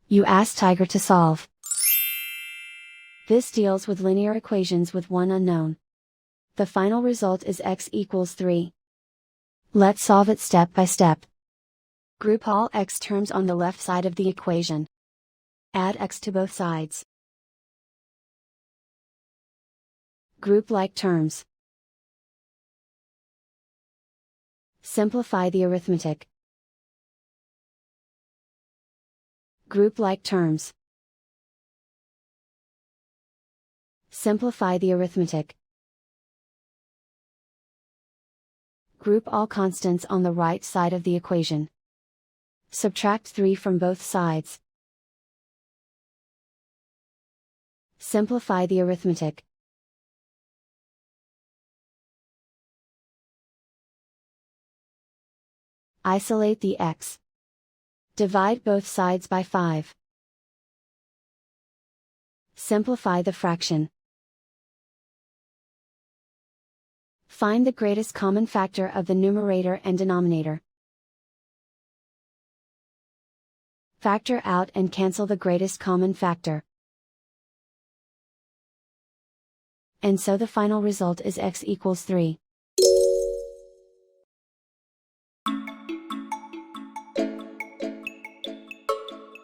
You ask Tiger to solve. This deals with linear equations with one unknown. The final result is x equals 3. Let's solve it step by step. Group all x terms on the left side of the equation. Add x to both sides. Group like terms. Simplify the arithmetic. Group like terms. Simplify the arithmetic. Group all constants on the right side of the equation. Subtract 3 from both sides. Simplify the arithmetic. Isolate the x. Divide both sides by 5. Simplify the fraction. Find the greatest common factor of the numerator and denominator. Factor out and cancel the greatest common factor. And so the final result is x equals 3.